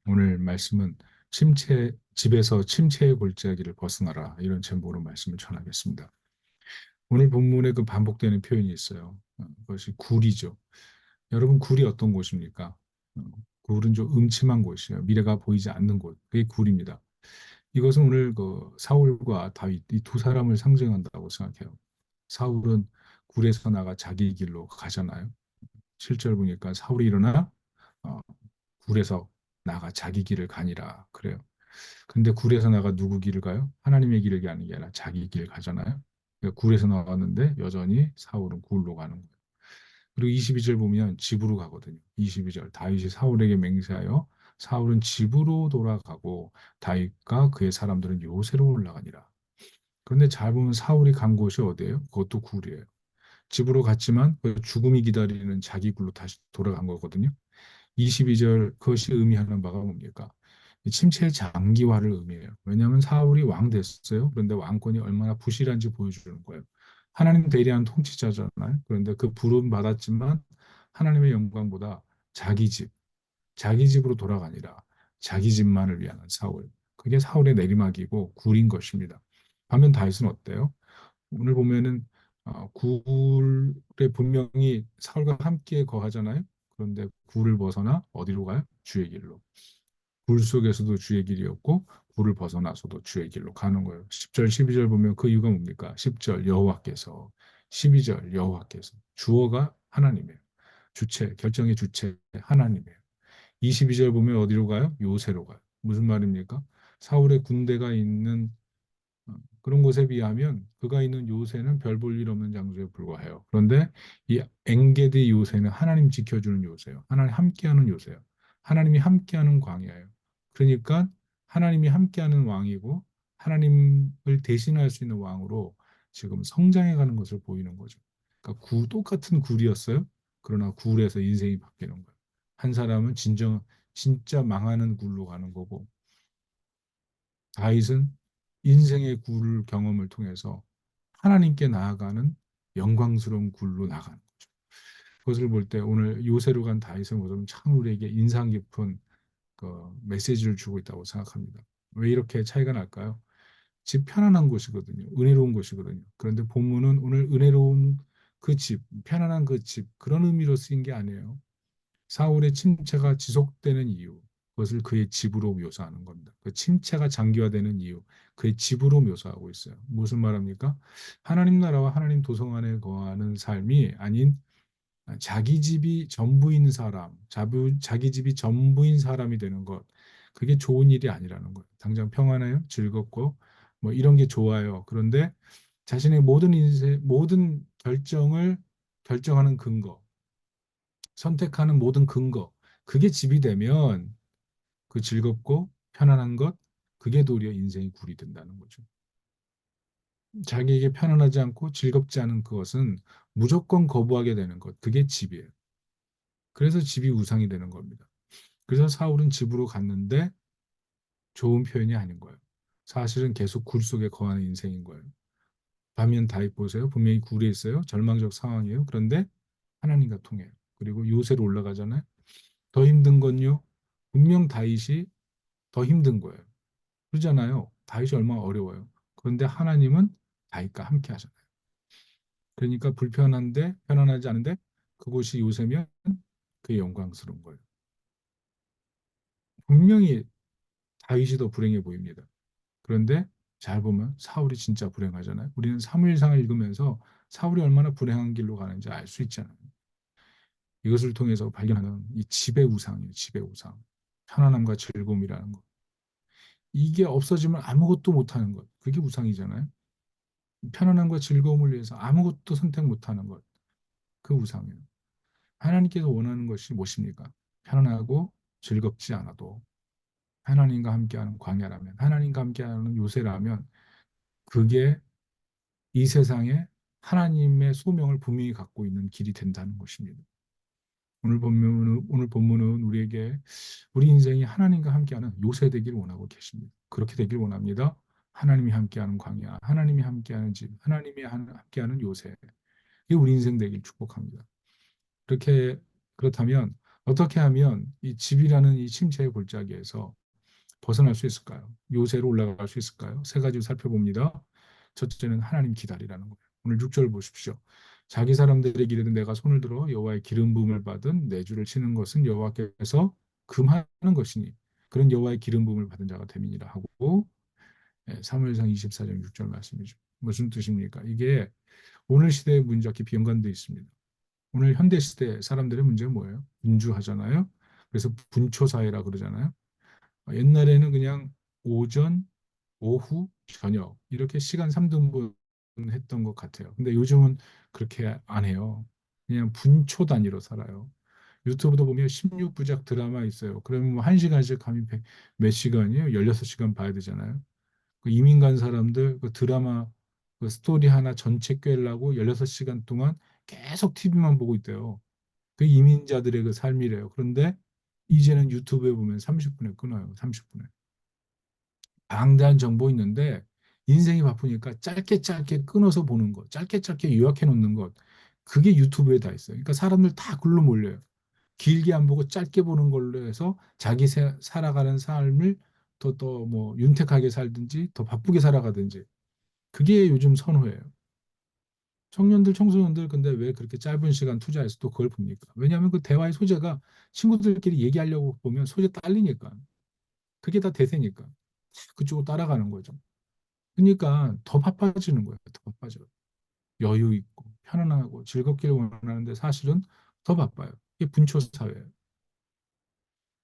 오늘 말씀은 집에서 침체의 골짜기를 벗어나라. 이런 제목으로 말씀을 전하겠습니다. 오늘 본문에 그 반복되는 표현이 있어요. 그것이 굴이죠. 여러분, 굴이 어떤 곳입니까? 어, 굴은 좀 음침한 곳이에요. 미래가 보이지 않는 곳. 그게 굴입니다. 이것은 오늘 그 사울과 다윗, 이 두 사람을 상징한다고 생각해요. 사울은 굴에서 나가 자기 길로 가잖아요. 7절 보니까 사울이 일어나 어, 굴에서 나가 자기 길을 가니라. 그래요. 근데 굴에서 나가 누구 길을 가요? 하나님의 길을 가는 게 아니라 자기 길 가잖아요. 그러니까 굴에서 나왔는데 여전히 사울은 굴로 가는 거예요. 그리고 22절 보면 집으로 가거든요. 22절 다윗이 사울에게 맹세하여 사울은 집으로 돌아가고 다윗과 그의 사람들은 요새로 올라가니라. 그런데 잘 보면 사울이 간 곳이 어디예요? 그것도 굴이에요. 집으로 갔지만 그 죽음이 기다리는 자기 굴로 다시 돌아간 거거든요. 22절 그것이 의미하는 바가 뭡니까? 침체의 장기화를 의미해요. 왜냐하면 사울이 왕 됐어요. 그런데 왕권이 얼마나 부실한지 보여주는 거예요. 하나님 대리한 통치자잖아요. 그런데 그 부름 받았지만 하나님의 영광보다 자기 집, 자기 집으로 돌아가니라. 자기 집만을 위한 사울. 그게 사울의 내리막이고 굴인 것입니다. 반면 다윗은 어때요? 오늘 보면은 굴에 분명히 사울과 함께 거하잖아요. 그런데 굴을 벗어나 어디로 가요? 주의 길로. 굴 속에서도 주의 길이었고 굴을 벗어나서도 주의 길로 가는 거예요. 10절, 12절 보면 그 이유가 뭡니까? 10절 여호와께서, 12절 여호와께서. 주어가 하나님이에요. 주체, 결정의 주체 하나님이에요. 22절 보면 어디로 가요? 요새로 가요. 무슨 말입니까? 사울의 군대가 있는 그런 곳에 비하면 그가 있는 요새는 별 볼 일 없는 장소에 불과해요. 그런데 이 엥게디 요새는 하나님 지켜주는 요새요. 하나님 함께하는 요새요. 하나님이 함께하는 광야예요. 그러니까 하나님이 함께하는 왕이고 하나님을 대신할 수 있는 왕으로 지금 성장해 가는 것을 보이는 거죠. 그러니까 똑같은 굴이었어요. 그러나 굴에서 인생이 바뀌는 거예요. 한 사람은 진짜 망하는 굴로 가는 거고 다윗은 인생의 굴 경험을 통해서 하나님께 나아가는 영광스러운 굴로 나가는 거죠. 그것을 볼 때 오늘 요새로 간 다윗의 모습은 참 우리에게 인상 깊은 그 메시지를 주고 있다고 생각합니다. 왜 이렇게 차이가 날까요? 집 편안한 곳이거든요. 은혜로운 곳이거든요. 그런데 본문은 오늘 은혜로운 그 집, 편안한 그 집, 그런 의미로 쓰인 게 아니에요. 사울의 침체가 지속되는 이유, 그것을 그의 집으로 묘사하는 겁니다. 그 침체가 장기화되는 이유, 그의 집으로 묘사하고 있어요. 무슨 말합니까? 하나님 나라와 하나님 도성 안에 거하는 삶이 아닌 자기 집이 전부인 사람, 자기 집이 전부인 사람이 되는 것, 그게 좋은 일이 아니라는 거예요. 당장 평안해요, 즐겁고 뭐 이런 게 좋아요. 그런데 자신의 모든 인생, 모든 결정을 결정하는 근거, 선택하는 모든 근거, 그게 집이 되면 그 즐겁고 편안한 것, 그게 도리어 인생의 굴이 된다는 거죠. 자기에게 편안하지 않고 즐겁지 않은 그것은 무조건 거부하게 되는 것, 그게 집이에요. 그래서 집이 우상이 되는 겁니다. 그래서 사울은 집으로 갔는데 좋은 표현이 아닌 거예요. 사실은 계속 굴 속에 거하는 인생인 거예요. 반면 다윗 보세요. 분명히 굴에 있어요. 절망적 상황이에요. 그런데 하나님과 통해요. 그리고 요새로 올라가잖아요. 더 힘든 건요. 분명 다윗이 더 힘든 거예요. 그러잖아요. 다윗이 얼마나 어려워요. 그런데 하나님은 다윗과 함께 하잖아요. 그러니까 불편한데 편안하지 않은데 그곳이 요새면 그게 영광스러운 거예요. 분명히 다윗이 더 불행해 보입니다. 그런데 잘 보면 사울이 진짜 불행하잖아요. 우리는 사무엘상을 읽으면서 사울이 얼마나 불행한 길로 가는지 알 수 있잖아요. 이것을 통해서 발견하는 이 집의 우상이에요. 집의 우상. 편안함과 즐거움이라는 것. 이게 없어지면 아무것도 못하는 것. 그게 우상이잖아요. 편안함과 즐거움을 위해서 아무것도 선택 못하는 것. 그 우상이에요. 하나님께서 원하는 것이 무엇입니까? 편안하고 즐겁지 않아도 하나님과 함께하는 광야라면, 하나님과 함께하는 요새라면 그게 이 세상에 하나님의 소명을 분명히 갖고 있는 길이 된다는 것입니다. 오늘 본문은 우리에게 우리 인생이 하나님과 함께하는 요새 되길 원하고 계십니다. 그렇게 되길 원합니다. 하나님이 함께하는 광야, 하나님이 함께하는 집, 하나님이 함께하는 요새. 이게 우리 인생 되길 축복합니다. 그렇게 그렇다면 어떻게 하면 이 집이라는 이 침체의 골짜기에서 벗어날 수 있을까요? 요새로 올라갈 수 있을까요? 세 가지 살펴봅니다. 첫째는 하나님 기다리라는 거예요. 오늘 6절 보십시오. 자기 사람들의 길에는 내가 손을 들어 여호와의 기름 부음을 받은 내 주를 치는 것은 여호와께서 금하는 것이니 그런 여호와의 기름 부음을 받은 자가 됨이니라 하고 사무엘상 24장 6절 말씀이죠. 무슨 뜻입니까? 이게 오늘 시대의 문제와 깊이 연관되어 있습니다. 오늘 현대 시대 사람들의 문제가 뭐예요? 분주하잖아요. 그래서 분초사회라 그러잖아요. 옛날에는 그냥 오전, 오후, 저녁 이렇게 시간 3등분 했던 것 같아요. 근데 요즘은 그렇게 안 해요. 그냥 분초 단위로 살아요. 유튜브도 보면 16부작 드라마 있어요. 그러면 뭐 1시간씩 하면 몇 시간이에요? 16시간 봐야 되잖아요. 그 이민 간 사람들 그 드라마 그 스토리 하나 전체 꿰려고 16시간 동안 계속 TV만 보고 있대요. 그 이민자들의 그 삶이래요. 그런데 이제는 유튜브에 보면 30분에 끊어요. 30분에. 방대한 정보 있는데 인생이 바쁘니까 짧게 짧게 끊어서 보는 것, 짧게 짧게 요약해 놓는 것, 그게 유튜브에 다 있어요. 그러니까 사람들 다 글로 몰려요. 길게 안 보고 짧게 보는 걸로 해서 자기 살아가는 삶을 더 뭐 윤택하게 살든지 더 바쁘게 살아가든지 그게 요즘 선호예요. 청년들, 청소년들 근데 왜 그렇게 짧은 시간 투자해서 또 그걸 봅니까? 왜냐하면 그 대화의 소재가 친구들끼리 얘기하려고 보면 소재 딸리니까 그게 다 대세니까 그쪽으로 따라가는 거죠. 그러니까 더 바빠지는 거예요. 더 바빠져요. 여유 있고 편안하고 즐겁기를 원하는데 사실은 더 바빠요. 이게 분초 사회예요.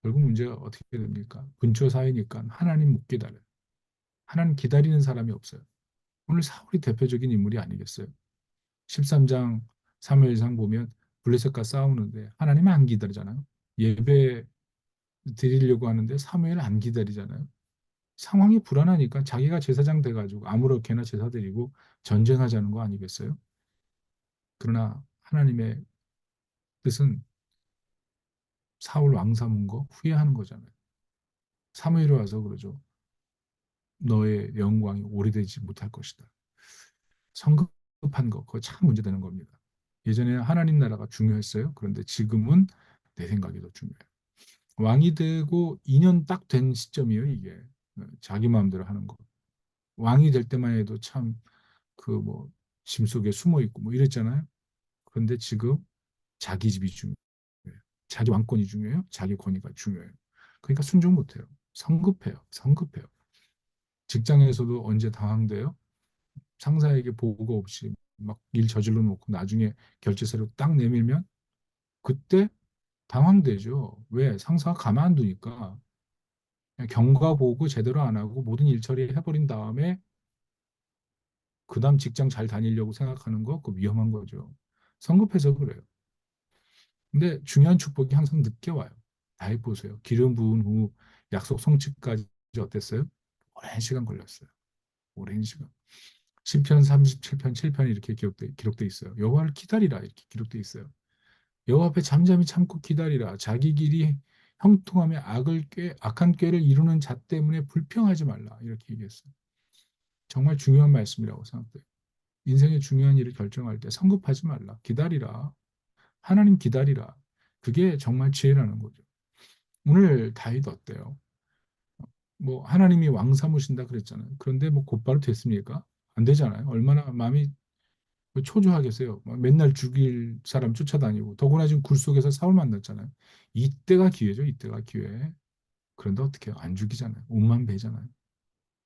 결국 문제가 어떻게 됩니까? 분초 사회니까 하나님 못 기다려요. 하나님 기다리는 사람이 없어요. 오늘 사울이 대표적인 인물이 아니겠어요? 13장 3일상 보면 블레셋과 싸우는데 하나님 안 기다리잖아요. 예배 드리려고 하는데 사무엘 안 기다리잖아요. 상황이 불안하니까 자기가 제사장 돼가지고 아무렇게나 제사 드리고 전쟁하자는 거 아니겠어요? 그러나 하나님의 뜻은 사울 왕 삼은 거 후회하는 거잖아요. 사무엘이 와서 그러죠. 너의 영광이 오래되지 못할 것이다. 성급한 거, 그거 참 문제되는 겁니다. 예전에 하나님 나라가 중요했어요. 그런데 지금은 내 생각이 더 중요해요. 왕이 되고 2년 딱 된 시점이에요, 이게. 자기 마음대로 하는 거. 왕이 될 때만 해도 참 그 뭐 짐 속에 숨어 있고 뭐 이랬잖아요. 그런데 지금 자기 집이 중요해요. 자기 왕권이 중요해요. 자기 권위가 중요해요. 그러니까 순종 못해요. 성급해요. 성급해요. 직장에서도 언제 당황돼요? 상사에게 보고 없이 막 일 저질러 놓고 나중에 결제서를 딱 내밀면 그때 당황되죠. 왜? 상사가 가만 안 두니까 그냥 경과 보고 제대로 안 하고 모든 일 처리해버린 다음에 그다음 직장 잘 다니려고 생각하는 거 그거 위험한 거죠. 성급해서 그래요. 근데 중요한 축복이 항상 늦게 와요. 다 해보세요. 기름 부은 후 약속 성취까지 어땠어요? 오랜 시간 걸렸어요. 오랜 시간. 시편 37편, 7편 이렇게 기록돼 있어요. 여호와를 기다리라 이렇게 기록돼 있어요. 여호와 앞에 잠잠히 참고 기다리라. 자기 길이 형통하며 악한 꾀를 이루는 자 때문에 불평하지 말라. 이렇게 얘기했어요. 정말 중요한 말씀이라고 생각돼요. 인생의 중요한 일을 결정할 때 성급하지 말라. 기다리라. 하나님 기다리라. 그게 정말 지혜라는 거죠. 오늘 다윗 어때요? 뭐 하나님이 왕 삼으신다 그랬잖아요. 그런데 뭐 곧바로 됐습니까? 안 되잖아요. 얼마나 마음이 초조하겠어요. 막 맨날 죽일 사람 쫓아다니고 더구나 지금 굴 속에서 사울 만났잖아요. 이때가 기회죠. 이때가 기회. 그런데 어떻게 해요? 안 죽이잖아요. 옷만 베잖아요.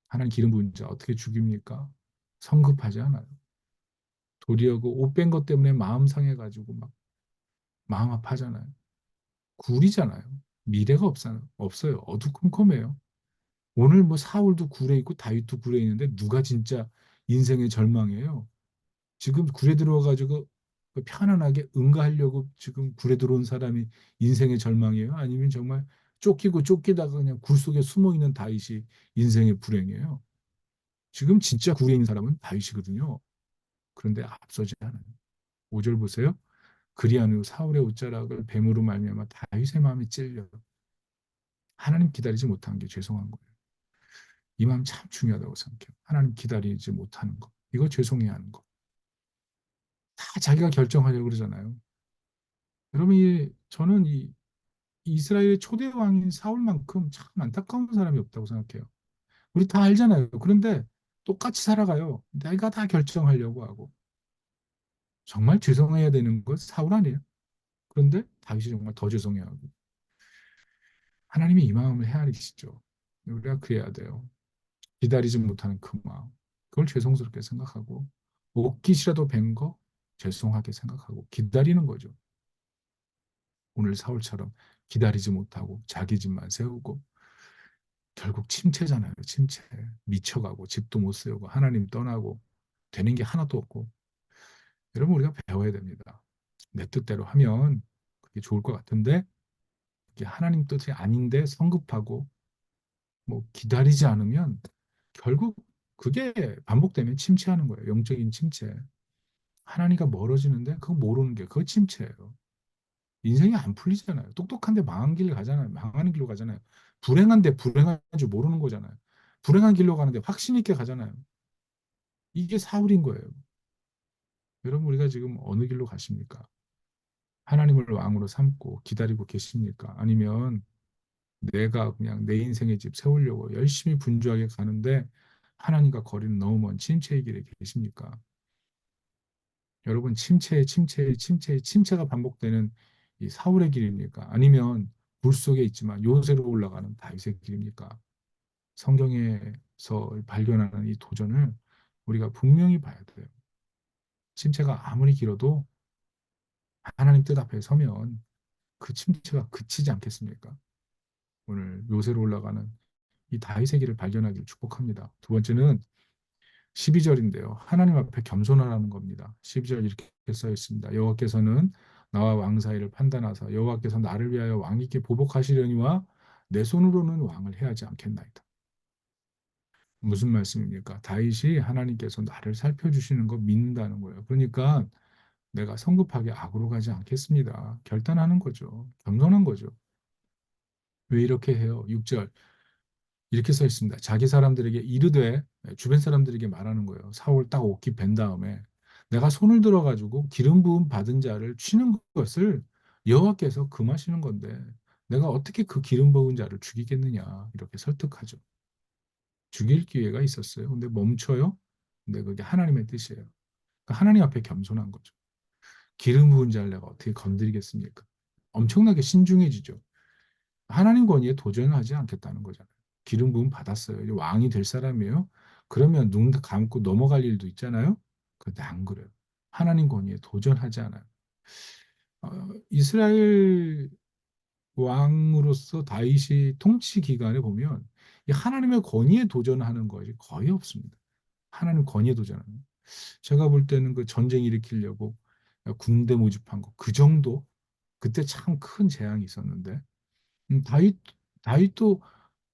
하나님 기름 부은 자 어떻게 죽입니까? 성급하지 않아요. 도리어 그 옷 뺀 것 때문에 마음 상해가지고 막 마음 아파하잖아요. 굴이잖아요. 미래가 없어요. 어두컴컴해요. 오늘 뭐 사울도 굴에 있고 다윗도 굴에 있는데 누가 진짜 인생의 절망이에요? 지금 굴에 들어가지고 그 편안하게 응가하려고 지금 굴에 들어온 사람이 인생의 절망이에요? 아니면 정말 쫓기고 쫓기다가 그냥 굴 속에 숨어 있는 다윗이 인생의 불행이에요? 지금 진짜 굴에 있는 사람은 다윗이거든요. 그런데 앞서지 않아요. 5절 보세요. 그리한 후 사울의 옷자락을 뱀으로 말미암아 다윗의 마음이 찔려 하나님 기다리지 못한 게 죄송한 거예요. 이 마음 참 중요하다고 생각해요. 하나님 기다리지 못하는 거. 이거 죄송해야 하는 거. 다 자기가 결정하려고 그러잖아요. 여러분, 저는 이스라엘의 초대 왕인 사울만큼 참 안타까운 사람이 없다고 생각해요. 우리 다 알잖아요. 그런데 똑같이 살아가요. 내가 다 결정하려고 하고. 정말 죄송해야 되는 건 사울 아니에요? 그런데 다윗이 정말 더 죄송해야 하고. 하나님이 이 마음을 헤아리시죠. 우리가 그래야 돼요. 기다리지 못하는 그 마음. 그걸 죄송스럽게 생각하고, 옷깃이라도 뵌 거 죄송하게 생각하고, 기다리는 거죠. 오늘 사울처럼 기다리지 못하고, 자기 집만 세우고, 결국 침체잖아요. 침체. 미쳐가고, 집도 못 세우고, 하나님 떠나고, 되는 게 하나도 없고. 여러분, 우리가 배워야 됩니다. 내 뜻대로 하면 그게 좋을 것 같은데, 이게 하나님 뜻이 아닌데 성급하고, 뭐 기다리지 않으면 결국 그게 반복되면 침체하는 거예요. 영적인 침체. 하나님과 멀어지는데 그거 모르는 게 그거 침체예요. 인생이 안 풀리잖아요. 똑똑한데 망한 길 가잖아요. 망하는 길로 가잖아요. 불행한데 불행한 줄 모르는 거잖아요. 불행한 길로 가는데 확신 있게 가잖아요. 이게 사울인 거예요. 여러분 우리가 지금 어느 길로 가십니까? 하나님을 왕으로 삼고 기다리고 계십니까? 아니면 내가 그냥 내 인생의 집 세우려고 열심히 분주하게 가는데 하나님과 거리는 너무 먼 침체의 길에 계십니까? 여러분 침체가 반복되는 이 사울의 길입니까? 아니면 물 속에 있지만 요새로 올라가는 다윗의 길입니까? 성경에서 발견하는 이 도전을 우리가 분명히 봐야 돼요. 침체가 아무리 길어도 하나님 뜻 앞에 서면 그 침체가 그치지 않겠습니까? 오늘 요새로 올라가는 이 다윗의 길을 발견하기를 축복합니다. 두 번째는 12절인데요. 하나님 앞에 겸손하라는 겁니다. 12절 이렇게 써 있습니다. 여호와께서는 나와 왕 사이를 판단하사 여호와께서 나를 위하여 왕위께 보복하시려니와 내 손으로는 왕을 해하지 않겠나이다. 무슨 말씀입니까? 다윗이 하나님께서 나를 살펴주시는 거 믿는다는 거예요. 그러니까 내가 성급하게 악으로 가지 않겠습니다. 결단하는 거죠. 겸손한 거죠. 왜 이렇게 해요? 6절 이렇게 써 있습니다. 자기 사람들에게 이르되 주변 사람들에게 말하는 거예요. 사울 딱 옷깃 벤 다음에 내가 손을 들어가지고 기름 부음 받은 자를 치는 것을 여호와께서 금하시는 건데 내가 어떻게 그 기름 부은 자를 죽이겠느냐 이렇게 설득하죠. 죽일 기회가 있었어요. 근데 멈춰요. 근데 그게 하나님의 뜻이에요. 그러니까 하나님 앞에 겸손한 거죠. 기름 부은 자를 내가 어떻게 건드리겠습니까? 엄청나게 신중해지죠. 하나님 권위에 도전하지 않겠다는 거잖아요. 기름 부음 받았어요. 이제 왕이 될 사람이에요. 그러면 눈 감고 넘어갈 일도 있잖아요. 그런데 안 그래요. 하나님 권위에 도전하지 않아요. 이스라엘 왕으로서 다윗이 통치 기간에 보면 이 하나님의 권위에 도전하는 것이 거의 없습니다. 하나님 권위에 도전하는. 제가 볼 때는 그 전쟁 일으키려고 군대 모집한 거 그 정도. 그때 참 큰 재앙이 있었는데 다윗도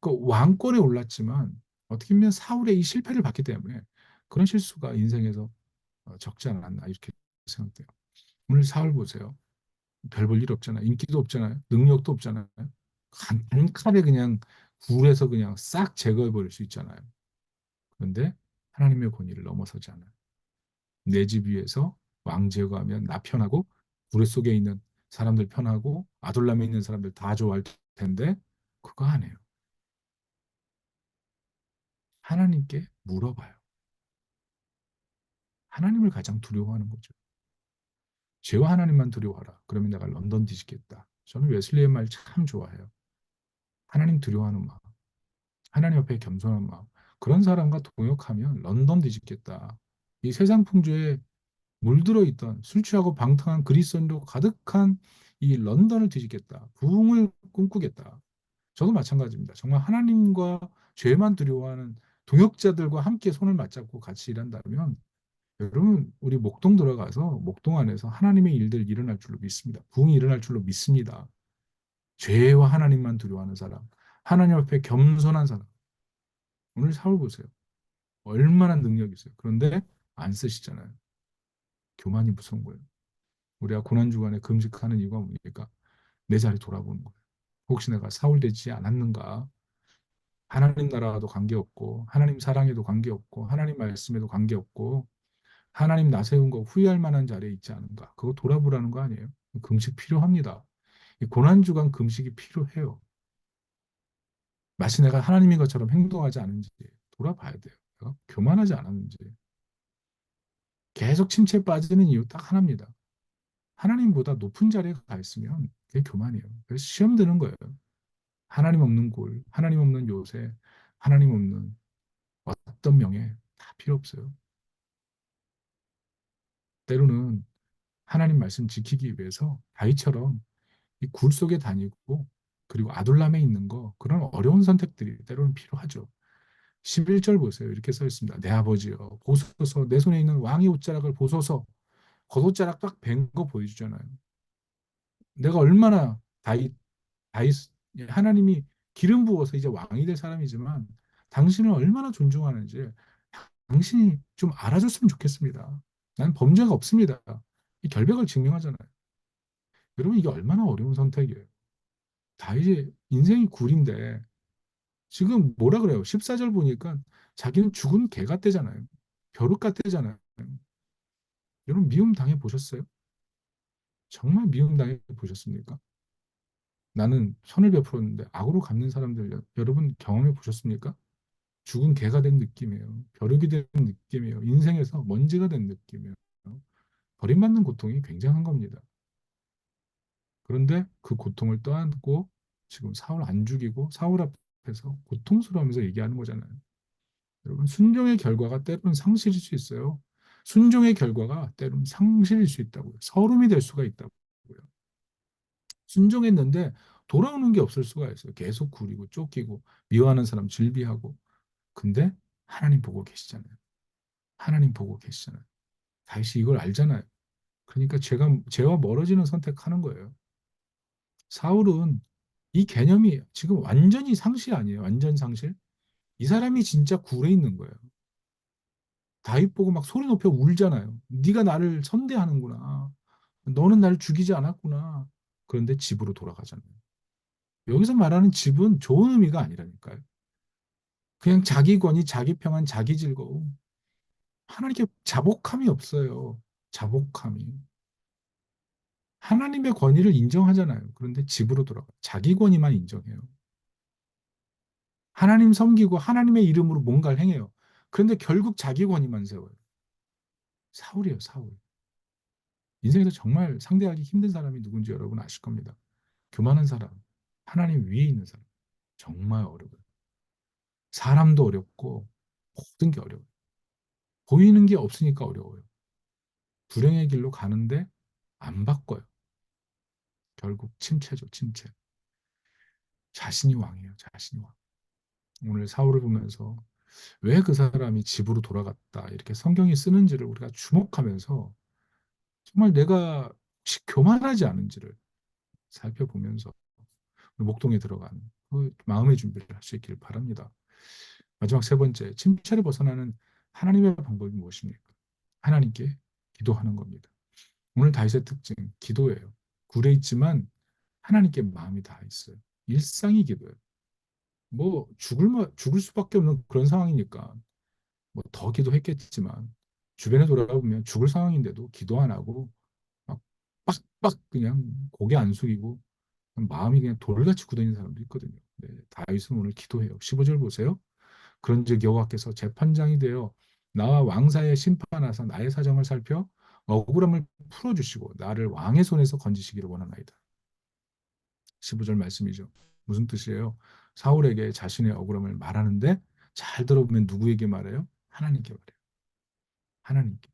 그 왕권에 올랐지만 어떻게 보면 사울의 이 실패를 봤기 때문에 그런 실수가 인생에서 적지 않았나 이렇게 생각돼요. 오늘 사울 보세요. 별 볼 일 없잖아요. 인기도 없잖아요. 능력도 없잖아요. 단칼에 그냥 굴에서 그냥 싹 제거해 버릴 수 있잖아요. 그런데 하나님의 권위를 넘어서지 않아요. 내 집 위에서 왕 제거하면 나 편하고 굴 속에 있는 사람들 편하고 아둘람에 있는 사람들 다 좋아할 텐데 그거 안 해요. 하나님께 물어봐요. 하나님을 가장 두려워하는 거죠. 죄와 하나님만 두려워하라. 그러면 내가 런던 뒤지겠다. 저는 웨슬리의 말 참 좋아해요. 하나님 두려워하는 마음, 하나님 앞에 겸손한 마음. 그런 사람과 동역하면 런던 뒤집겠다. 이 세상 풍조에 물들어 있던 술 취하고 방탕한 그리스도인도 가득한 이 런던을 뒤집겠다. 부흥을 꿈꾸겠다. 저도 마찬가지입니다. 정말 하나님과 죄만 두려워하는 동역자들과 함께 손을 맞잡고 같이 일한다면 여러분, 우리 목동 들어가서 목동 안에서 하나님의 일들 일어날 줄로 믿습니다. 부흥이 일어날 줄로 믿습니다. 죄와 하나님만 두려워하는 사람, 하나님 앞에 겸손한 사람. 오늘 사울 보세요. 얼마나 능력이 있어요. 그런데 안 쓰시잖아요. 교만이 무서운 거예요. 우리가 고난주간에 금식하는 이유가 뭡니까? 내 자리 돌아보는 거예요. 혹시 내가 사울 되지 않았는가? 하나님 나라와도 관계없고, 하나님 사랑에도 관계없고, 하나님 말씀에도 관계없고, 하나님 나 세운 거 후회할 만한 자리에 있지 않은가? 그거 돌아보라는 거 아니에요? 금식 필요합니다. 이 고난주간 금식이 필요해요. 마치 내가 하나님인 것처럼 행동하지 않은지 돌아봐야 돼요. 내가 교만하지 않았는지. 계속 침체에 빠지는 이유 딱 하나입니다. 하나님보다 높은 자리에 가 있으면 그게 교만이에요. 그래서 시험 드는 거예요. 하나님 없는 골, 하나님 없는 요새, 하나님 없는 어떤 명예 다 필요 없어요. 때로는 하나님 말씀 지키기 위해서 다윗처럼 이 굴 속에 다니고 그리고 아둘람에 있는 거 그런 어려운 선택들이 때로는 필요하죠. 11절 보세요. 이렇게 써 있습니다. 내 아버지여 보소서 내 손에 있는 왕의 옷자락을 보소서. 겉옷자락 딱 벤 거 보여주잖아요. 내가 얼마나 다윗 하나님이 기름 부어서 이제 왕이 될 사람이지만 당신을 얼마나 존중하는지 당신이 좀 알아줬으면 좋겠습니다. 나는 범죄가 없습니다. 이 결백을 증명하잖아요. 여러분 이게 얼마나 어려운 선택이에요. 다윗의 인생이 굴인데 지금 뭐라 그래요? 14절 보니까 자기는 죽은 개 같대잖아요. 벼룩 같대잖아요. 여러분 미움 당해 보셨어요? 정말 미움 당해 보셨습니까? 나는 선을 베풀었는데 악으로 갚는 사람들 여러분 경험해 보셨습니까? 죽은 개가 된 느낌이에요. 벼룩이 된 느낌이에요. 인생에서 먼지가 된 느낌이에요. 버림받는 고통이 굉장한 겁니다. 그런데 그 고통을 떠안고 지금 사울 안 죽이고 사울 앞에서 고통스러워하면서 얘기하는 거잖아요. 여러분 순종의 결과가 때로는 상실일 수 있어요. 순종의 결과가 때로는 상실일 수 있다고요. 서름이 될 수가 있다고요. 순종했는데 돌아오는 게 없을 수가 있어요. 계속 구리고 쫓기고 미워하는 사람 질비하고. 근데 하나님 보고 계시잖아요. 하나님 보고 계시잖아요. 다윗이 이걸 알잖아요. 그러니까 죄와 멀어지는 선택하는 거예요. 사울은 이 개념이 지금 완전히 상실 아니에요. 완전 상실. 이 사람이 진짜 굴에 있는 거예요. 다윗 보고 막 소리 높여 울잖아요. 네가 나를 선대하는구나. 너는 나를 죽이지 않았구나. 그런데 집으로 돌아가잖아요. 여기서 말하는 집은 좋은 의미가 아니라니까요. 그냥 자기 권위, 자기 평안, 자기 즐거움. 하나님께 자복함이 없어요. 자복함이. 하나님의 권위를 인정하잖아요. 그런데 집으로 돌아가. 자기 권위만 인정해요. 하나님 섬기고 하나님의 이름으로 뭔가를 행해요. 그런데 결국 자기 권위만 세워요. 사울이에요, 사울. 인생에서 정말 상대하기 힘든 사람이 누군지 여러분 아실 겁니다. 교만한 사람, 하나님 위에 있는 사람. 정말 어려워요. 사람도 어렵고 모든 게 어려워요. 보이는 게 없으니까 어려워요. 불행의 길로 가는데 안 바꿔요. 결국 침체죠, 침체. 자신이 왕이에요, 자신이 왕. 오늘 사울을 보면서 왜 그 사람이 집으로 돌아갔다 이렇게 성경이 쓰는지를 우리가 주목하면서 정말 내가 혹시 교만하지 않은지를 살펴보면서 목동에 들어가는 그 마음의 준비를 할 수 있기를 바랍니다. 마지막 세 번째, 침체를 벗어나는 하나님의 방법이 무엇입니까? 하나님께 기도하는 겁니다. 오늘 다윗의 특징, 기도예요. 굴에 있지만 하나님께 마음이 다 있어요. 일상이 기도예요. 뭐 죽을 수밖에 없는 그런 상황이니까 뭐 더 기도했겠지만 주변에 돌아보면 죽을 상황인데도 기도 안 하고 막 빡빡 그냥 고개 안 숙이고 마음이 그냥 돌같이 굳어있는 사람도 있거든요. 네, 다윗은 오늘 기도해요. 15절 보세요. 그런즉 여호와께서 재판장이 되어 나와 왕사의 심판하사 나의 사정을 살펴 억울함을 풀어주시고 나를 왕의 손에서 건지시기를 원하나이다. 15절 말씀이죠. 무슨 뜻이에요? 사울에게 자신의 억울함을 말하는데 잘 들어보면 누구에게 말해요? 하나님께 말해요. 하나님께.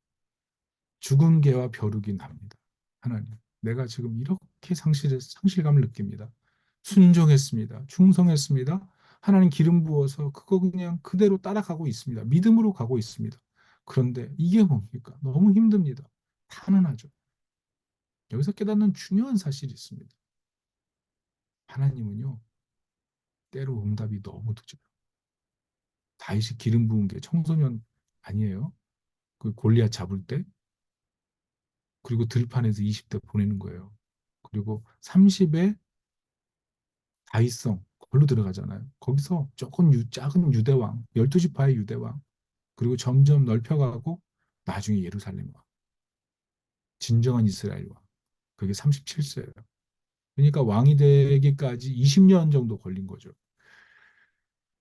죽은 개와 벼룩이 납니다. 하나님, 내가 지금 이렇게 상실감을 느낍니다. 순종했습니다. 충성했습니다. 하나님 기름 부어서 그거 그냥 그대로 따라가고 있습니다. 믿음으로 가고 있습니다. 그런데 이게 뭡니까? 너무 힘듭니다. 탄원하죠. 여기서 깨닫는 중요한 사실이 있습니다. 하나님은요, 때로 응답이 너무 늦어요. 다윗이 기름 부은 게 청소년 아니에요? 그 골리앗 잡을 때 그리고 들판에서 20대 보내는 거예요. 그리고 30에 다윗성 걸로 들어가잖아요. 거기서 조금 작은 유대왕, 12지파의 유대왕, 그리고 점점 넓혀가고 나중에 예루살렘 왕, 진정한 이스라엘 왕. 그게 37세예요. 그러니까 왕이 되기까지 20년 정도 걸린 거죠.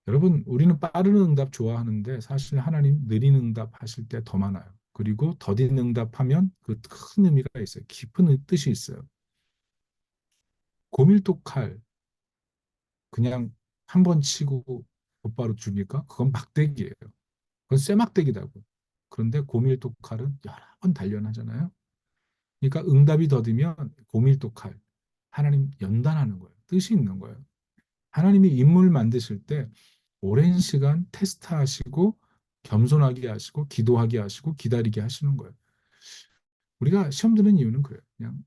여러분, 우리는 빠른 응답 좋아하는데 사실 하나님 느린 응답 하실 때 더 많아요. 그리고 더딘 응답하면 그 큰 의미가 있어요. 깊은 뜻이 있어요. 고밀도 칼 그냥 한 번 치고 곧바로 죽니까 그건 막대기예요. 그건 쇠막대기다고. 그런데 고밀도 칼은 여러 번 단련하잖아요. 그러니까 응답이 더디면 고밀도 칼. 하나님 연단하는 거예요. 뜻이 있는 거예요. 하나님이 인물 만드실 때 오랜 시간 테스트하시고 겸손하게 하시고 기도하게 하시고 기다리게 하시는 거예요. 우리가 시험 드는 이유는 그래요. 그냥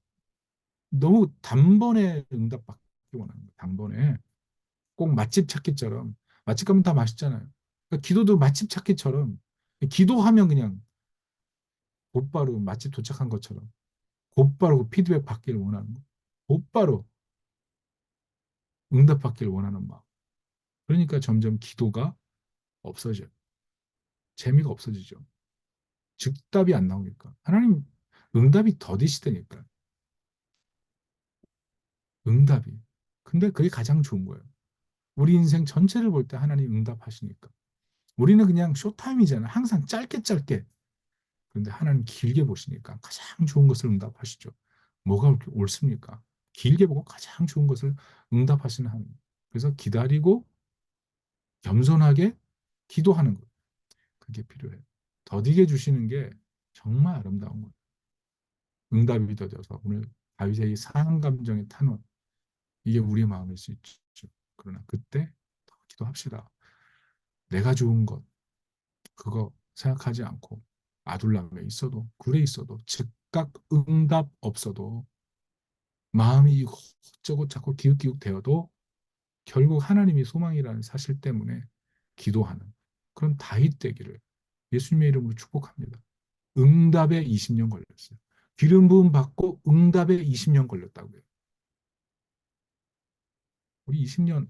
너무 단번에 응답받기 원하는 거예요. 단번에. 꼭 맛집 찾기처럼. 맛집 가면 다 맛있잖아요. 그러니까 기도도 맛집 찾기처럼 기도하면 그냥 곧바로 맛집 도착한 것처럼 곧바로 그 피드백 받기를 원하는 거예요. 곧바로 응답받기를 원하는 마음. 그러니까 점점 기도가 없어져요. 재미가 없어지죠. 즉답이 안 나오니까. 하나님 응답이 더디시다니까. 응답이. 근데 그게 가장 좋은 거예요. 우리 인생 전체를 볼 때 하나님 응답하시니까. 우리는 그냥 쇼타임이잖아요. 항상 짧게 짧게. 그런데 하나님 길게 보시니까 가장 좋은 것을 응답하시죠. 뭐가 그렇게 옳습니까? 길게 보고 가장 좋은 것을 응답하시는 하나님. 그래서 기다리고 겸손하게 기도하는 것. 그게 필요해요. 더디게 주시는 게 정말 아름다운 거예요. 응답이 더뎌서 오늘 다윗의 이 상한 감정의 탄원 이게 우리의 마음일 수 있죠. 그러나 그때 더 기도합시다. 내가 좋은 것 그거 생각하지 않고 아둘람에 있어도 굴에 있어도 즉각 응답 없어도 마음이 이것저것 자꾸 기웃기웃 되어도 결국 하나님이 소망이라는 사실 때문에 기도하는 그런 다윗 되기를 예수님의 이름으로 축복합니다. 응답에 20년 걸렸어요. 기름 부음 받고 응답에 20년 걸렸다고요. 우리 20년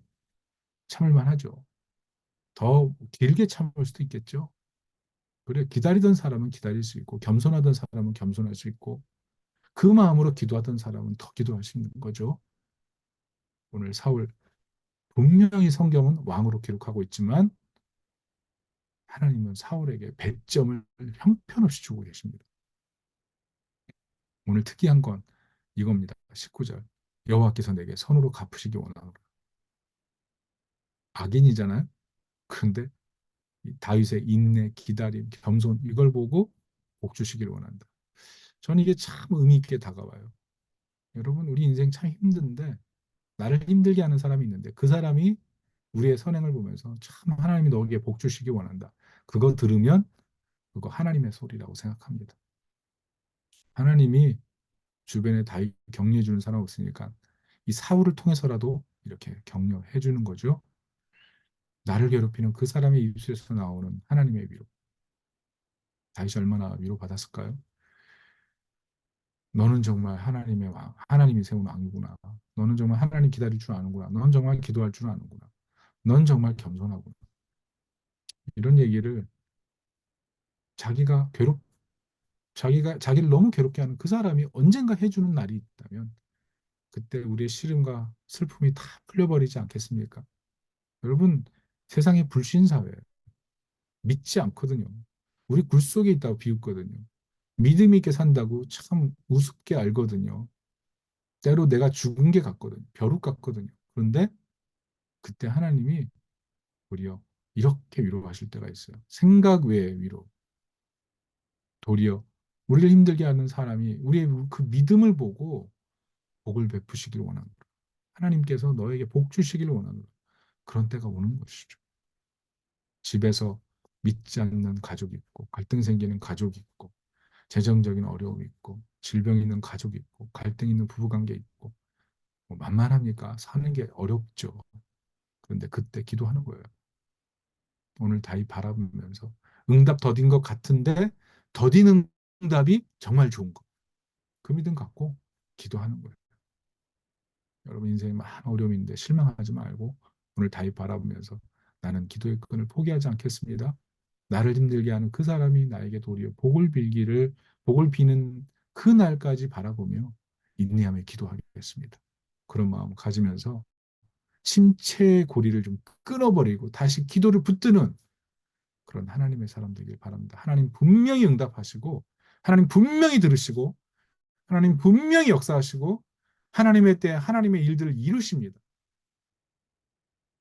참을 만하죠. 더 길게 참을 수도 있겠죠. 그래 기다리던 사람은 기다릴 수 있고 겸손하던 사람은 겸손할 수 있고 그 마음으로 기도하던 사람은 더 기도할 수 있는 거죠. 오늘 사울 분명히 성경은 왕으로 기록하고 있지만 하나님은 사울에게 배점을 형편없이 주고 계십니다. 오늘 특이한 건 이겁니다. 19절 여호와께서 내게 선으로 갚으시기 원하노라. 악인이잖아요. 그런데 다윗의 인내, 기다림, 겸손 이걸 보고 복 주시기를 원한다. 저는 이게 참 의미 있게 다가와요. 여러분 우리 인생 참 힘든데 나를 힘들게 하는 사람이 있는데 그 사람이 우리의 선행을 보면서 참 하나님이 너에게 복 주시기 원한다. 그거 들으면 그거 하나님의 소리라고 생각합니다. 하나님이 주변에 다 격려해 주는 사람 없으니까 이 사울을 통해서라도 이렇게 격려해 주는 거죠. 나를 괴롭히는 그 사람의 입술에서 나오는 하나님의 위로. 다윗이 얼마나 위로받았을까요? 너는 정말 하나님의 왕, 하나님이 세운 왕이구나. 너는 정말 하나님 기다릴 줄 아는구나. 너는 정말 기도할 줄 아는구나. 넌 정말 겸손하구나. 이런 얘기를 자기가 괴롭, 자기가 자기를 너무 괴롭게 하는 그 사람이 언젠가 해주는 날이 있다면 그때 우리의 시름과 슬픔이 다 풀려버리지 않겠습니까? 여러분, 세상이 불신사회예요. 믿지 않거든요. 우리 굴 속에 있다고 비웃거든요. 믿음 있게 산다고 참 우습게 알거든요. 때로 내가 죽은 게 같거든요. 벼룩 같거든요. 그런데 그때 하나님이 도리어 이렇게 위로하실 때가 있어요. 생각 외의 위로. 도리어 우리를 힘들게 하는 사람이 우리의 그 믿음을 보고 복을 베푸시길 원합니다. 하나님께서 너에게 복 주시길 원합니다. 그런 때가 오는 것이죠. 집에서 믿지 않는 가족이 있고 갈등 생기는 가족이 있고 재정적인 어려움이 있고 질병 있는 가족이 있고 갈등 있는 부부관계 있고 뭐 만만합니까? 사는 게 어렵죠. 그런데 그때 기도하는 거예요. 오늘 다이 바라보면서 응답 더딘 것 같은데 더딘 응답이 정말 좋은 거. 그 믿음 갖고 기도하는 거예요. 여러분 인생에 많은 어려움인데 실망하지 말고 오늘 다이 바라보면서 나는 기도의 끈을 포기하지 않겠습니다. 나를 힘들게 하는 그 사람이 나에게 도리어 복을 빌기를 복을 비는 그 날까지 바라보며 인내하며 기도하겠습니다. 그런 마음 가지면서 침체의 고리를 좀 끊어버리고 다시 기도를 붙드는 그런 하나님의 사람 되길 바랍니다. 하나님 분명히 응답하시고 하나님 분명히 들으시고 하나님 분명히 역사하시고 하나님의 때 하나님의 일들을 이루십니다.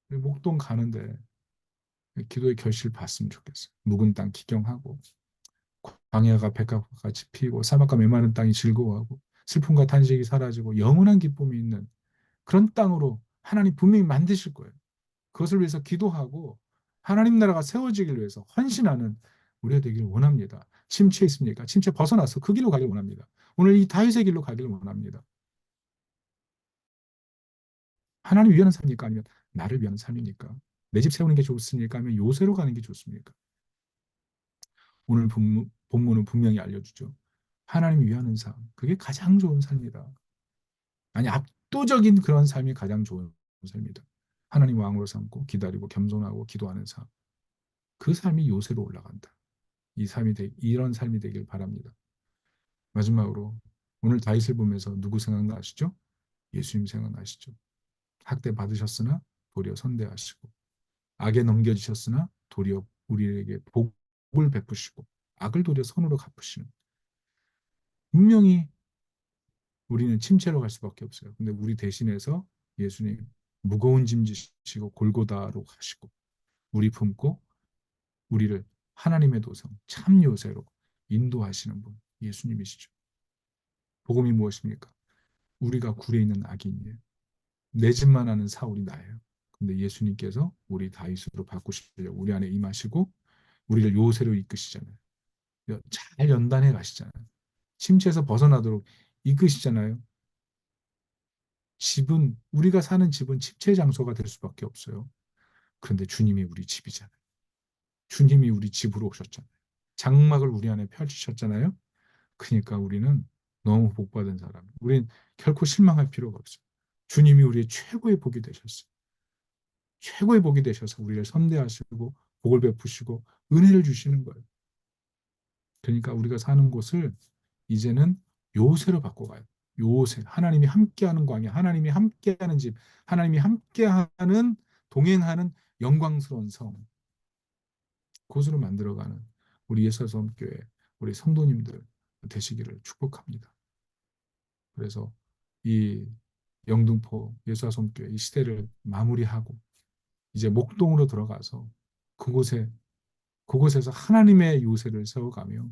목동 가는데 기도의 결실 봤으면 좋겠어요. 묵은 땅 기경하고 광야가 백합같이 피고 사막과 메마른 땅이 즐거워하고 슬픔과 탄식이 사라지고 영원한 기쁨이 있는 그런 땅으로 하나님 분명히 만드실 거예요. 그것을 위해서 기도하고 하나님 나라가 세워지길 위해서 헌신하는 우리가 되길 원합니다. 침체 있습니까? 침체 벗어나서 그 길로 가길 원합니다. 오늘 이 다윗의 길로 가길 원합니다. 하나님 위하는 삶입니까? 아니면 나를 위하는 삶입니까? 내 집 세우는 게 좋습니까? 아니면 요새로 가는 게 좋습니까? 오늘 본문은 분명히 알려주죠. 하나님 위하는 삶, 그게 가장 좋은 삶이다. 아니, 압도적인 그런 삶이 가장 좋은 삶이다. 하나님 왕으로 삼고 기다리고 겸손하고 기도하는 삶. 그 삶이 요새로 올라간다. 이런 삶이 되길 바랍니다. 마지막으로 오늘 다윗을 보면서 누구 생각나시죠? 예수님 생각나시죠? 학대 받으셨으나 도리어 선대하시고 악에 넘겨지셨으나 도리어 우리에게 복을 베푸시고 악을 도리어 선으로 갚으시는 분명히 우리는 침체로 갈 수밖에 없어요. 근데 우리 대신해서 예수님 무거운 짐 지시고 골고다로 가시고 우리 품고 우리를 하나님의 도성 참 요새로 인도하시는 분 예수님이시죠. 복음이 무엇입니까? 우리가 굴에 있는 악인이에요. 내 집만 아는 사울이 나예요. 근데 예수님께서 우리 다윗으로 바꾸시려고 우리 안에 임하시고 우리를 요새로 이끄시잖아요. 잘 연단해 가시잖아요. 침체에서 벗어나도록 이끄시잖아요. 집은 우리가 사는 집은 침체 장소가 될 수밖에 없어요. 그런데 주님이 우리 집이잖아요. 주님이 우리 집으로 오셨잖아요. 장막을 우리 안에 펼치셨잖아요. 그러니까 우리는 너무 복받은 사람. 우린 결코 실망할 필요가 없어요. 주님이 우리의 최고의 복이 되셨어요. 최고의 복이 되셔서 우리를 선대하시고 복을 베푸시고 은혜를 주시는 거예요. 그러니까 우리가 사는 곳을 이제는 요새로 바꿔가요. 요새 하나님이 함께하는 광야, 하나님이 함께하는 집, 하나님이 함께하는 동행하는 영광스러운 성, 곳으로 만들어가는 우리 예수섬교회 우리 성도님들 되시기를 축복합니다. 그래서 이 영등포 예수섬교회 이 시대를 마무리하고 이제 목동으로 들어가서 그곳에 그곳에서 하나님의 요새를 세워가며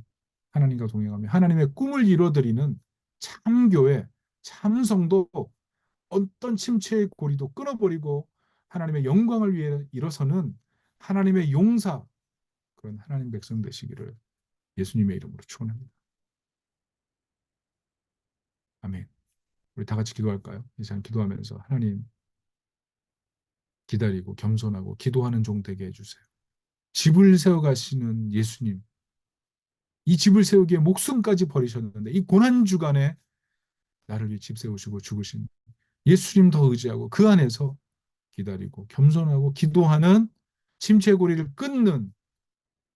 하나님과 동행하며 하나님의 꿈을 이뤄드리는 참교회, 참성도 어떤 침체의 고리도 끊어버리고 하나님의 영광을 위해 일어서는 하나님의 용사, 그런 하나님 백성 되시기를 예수님의 이름으로 축원합니다. 아멘. 우리 다 같이 기도할까요? 이 시간 기도하면서 하나님 기다리고 겸손하고 기도하는 종 되게 해주세요. 집을 세워가시는 예수님, 이 집을 세우기에 목숨까지 버리셨는데 이 고난주간에 나를 위해 집 세우시고 죽으신 예수님 더 의지하고 그 안에서 기다리고 겸손하고 기도하는 침체고리를 끊는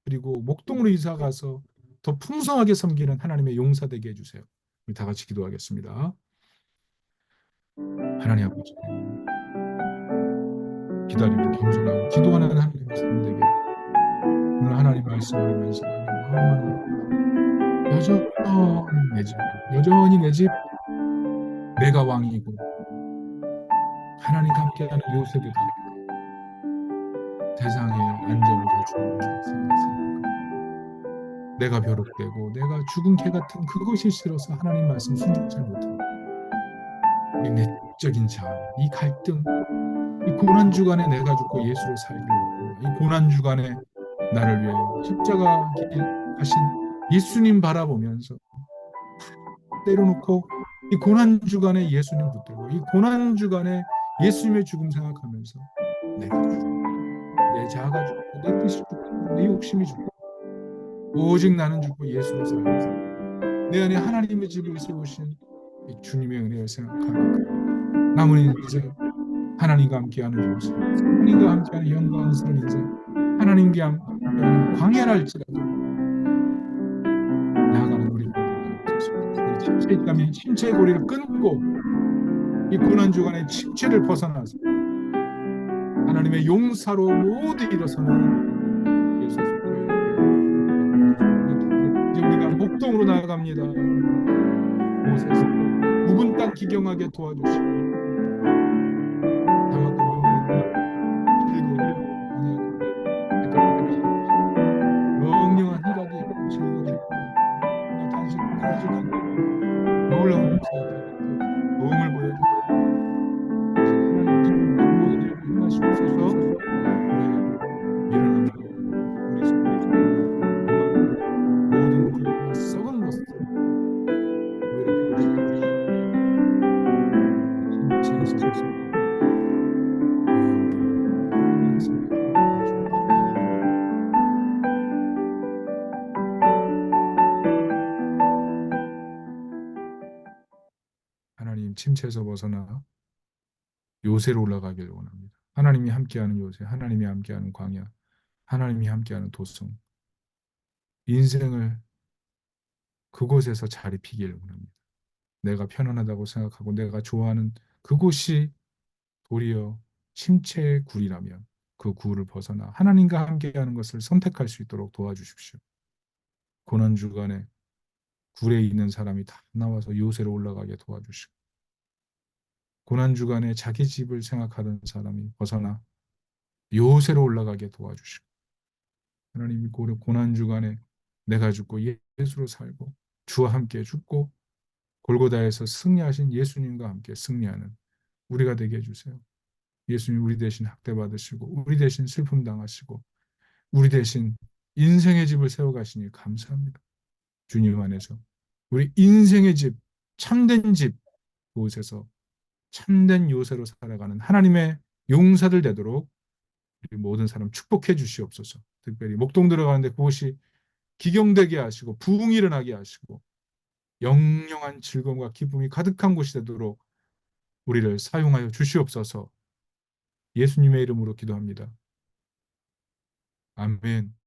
그리고 목동으로 이사 가서 더 풍성하게 섬기는 하나님의 용사 되게 해주세요. 우리 다 같이 기도하겠습니다. 하나님 아버지 기다리고 겸손하고 기도하는 하나님의 삶 되게 오늘 하나님 말씀하면서 얼마나 여전히 내 집, 여전히 내 집, 내가 왕이고 하나님과 함께하는 요셉이다. 세상의 안정을 다 주는 생각합니다. 내가 벼룩되고 내가 죽은 개 같은 그것이 싫어서 하나님 말씀 순종치 못하고 우리 내적인 자아, 이 갈등, 이 고난 주간에 내가 죽고 예수로 살기를 원합니다. 이 고난 주간에 나를 위해 십자가 길 하신 예수님 바라보면서 때려놓고 이 고난 주간에 예수님 붙들고 이 고난 주간에 예수님의 죽음 생각하면서 내가 죽고 내 자아가 죽고 내 뜻이 죽고 내 욕심이 죽고 오직 나는 죽고 예수로 살면서 내 안에 하나님의 집을 세우신 주님의 은혜를 생각하며 남은 인생 하나님과 함께하는 요새 하나님과 함께하는 영광스러운 인생 하나님과 함께하는 광야랄지라도 나아가는 우리가 되게 하옵소서. 우리 침체에 있다면 침체의 고리를 끊고 이 고난주간의 침체를 벗어나서 하나님의 용사로 모두 일어서는 예수교회를 이제 우리가 목동으로 나아갑니다. 곳에서 묵은 땅 기경하게 도와주시고 다만큼 즐거운 영영한 희락이 있고 즐거움이 있고 당신 끊어지지 않고 놀라운 역사에 도움을 보여주고 하나님 모두에게 임하시옵소서. 우리의 일어나는 우리 모든 굴과 썩은 것들 진짜에서 하나님 침체에서 벗어나 요새로 올라가기를 원합니다. 하나님이 함께하는 요새, 하나님이 함께하는 광야, 하나님이 함께하는 도성, 인생을 그곳에서 자리 피기를 원합니다. 내가 편안하다고 생각하고 내가 좋아하는 그곳이 도리어 침체의 굴이라면 그 굴을 벗어나 하나님과 함께하는 것을 선택할 수 있도록 도와주십시오. 고난주간에 굴에 있는 사람이 다 나와서 요새로 올라가게 도와주시고 고난주간에 자기 집을 생각하던 사람이 벗어나 요새로 올라가게 도와주시고 하나님이 고난주간에 내가 죽고 예수로 살고 주와 함께 죽고 골고다에서 승리하신 예수님과 함께 승리하는 우리가 되게 해주세요. 예수님 우리 대신 학대받으시고 우리 대신 슬픔 당하시고 우리 대신 인생의 집을 세워가시니 감사합니다. 주님 안에서 우리 인생의 집, 참된 집 그곳에서 참된 요새로 살아가는 하나님의 용사들 되도록 우리 모든 사람 축복해 주시옵소서. 특별히 목동 들어가는데 그곳이 기경되게 하시고 부흥이 일어나게 하시고 영영한 즐거움과 기쁨이 가득한 곳이 되도록 우리를 사용하여 주시옵소서. 예수님의 이름으로 기도합니다. 아멘.